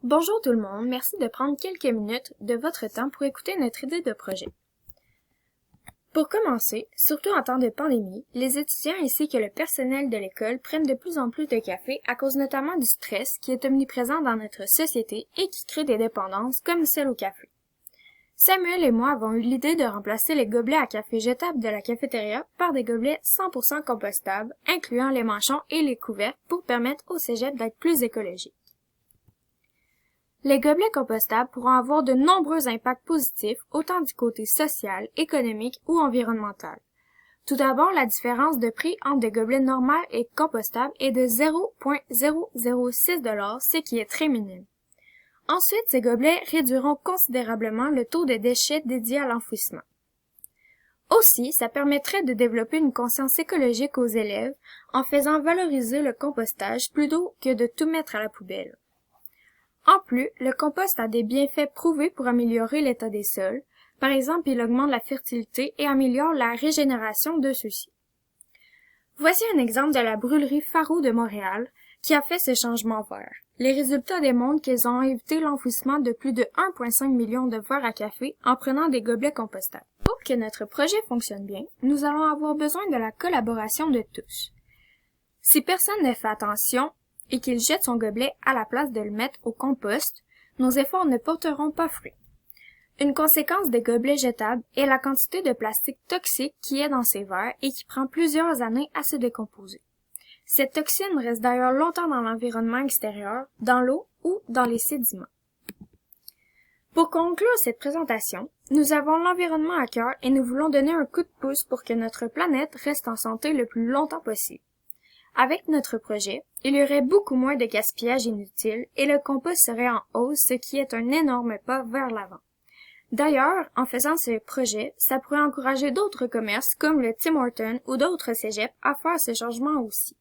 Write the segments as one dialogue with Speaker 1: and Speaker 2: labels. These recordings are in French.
Speaker 1: Bonjour tout le monde, merci de prendre quelques minutes de votre temps pour écouter notre idée de projet. Pour commencer, surtout en temps de pandémie, les étudiants ainsi que le personnel de l'école prennent de plus en plus de café à cause notamment du stress qui est omniprésent dans notre société et qui crée des dépendances comme celle au café. Samuel et moi avons eu l'idée de remplacer les gobelets à café jetables de la cafétéria par des gobelets 100% compostables, incluant les manchons et les couvercles pour permettre au cégep d'être plus écologique. Les gobelets compostables pourront avoir de nombreux impacts positifs, autant du côté social, économique ou environnemental. Tout d'abord, la différence de prix entre des gobelets normaux et compostables est de 0,006 $, ce qui est très minime. Ensuite, ces gobelets réduiront considérablement le taux de déchets dédiés à l'enfouissement. Aussi, ça permettrait de développer une conscience écologique aux élèves en faisant valoriser le compostage plutôt que de tout mettre à la poubelle. En plus, le compost a des bienfaits prouvés pour améliorer l'état des sols. Par exemple, il augmente la fertilité et améliore la régénération de ceux-ci. Voici un exemple de la brûlerie Faro de Montréal qui a fait ce changement vert. Les résultats démontrent qu'ils ont évité l'enfouissement de plus de 1,5 million de verres à café en prenant des gobelets compostables. Pour que notre projet fonctionne bien, nous allons avoir besoin de la collaboration de tous. Si personne ne fait attention, et qu'il jette son gobelet à la place de le mettre au compost, nos efforts ne porteront pas fruit. Une conséquence des gobelets jetables est la quantité de plastique toxique qui est dans ces verres et qui prend plusieurs années à se décomposer. Cette toxine reste d'ailleurs longtemps dans l'environnement extérieur, dans l'eau ou dans les sédiments. Pour conclure cette présentation, nous avons l'environnement à cœur et nous voulons donner un coup de pouce pour que notre planète reste en santé le plus longtemps possible. Avec notre projet, il y aurait beaucoup moins de gaspillage inutile et le compost serait en hausse, ce qui est un énorme pas vers l'avant. D'ailleurs, en faisant ce projet, ça pourrait encourager d'autres commerces comme le Tim Hortons ou d'autres cégeps à faire ce changement aussi.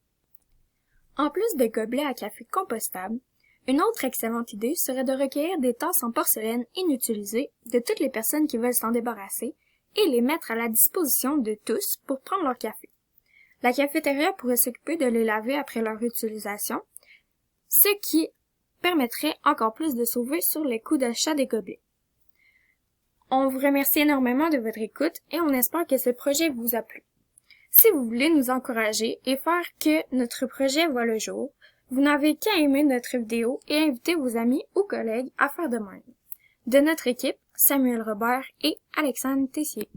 Speaker 1: En plus des gobelets à café compostables, une autre excellente idée serait de recueillir des tasses en porcelaine inutilisées de toutes les personnes qui veulent s'en débarrasser et les mettre à la disposition de tous pour prendre leur café. La cafétéria pourrait s'occuper de les laver après leur utilisation, ce qui permettrait encore plus de sauver sur les coûts d'achat des gobelets. On vous remercie énormément de votre écoute et on espère que ce projet vous a plu. Si vous voulez nous encourager et faire que notre projet voit le jour, vous n'avez qu'à aimer notre vidéo et inviter vos amis ou collègues à faire de même. De notre équipe, Samuel Robert et Alexandre Tessier.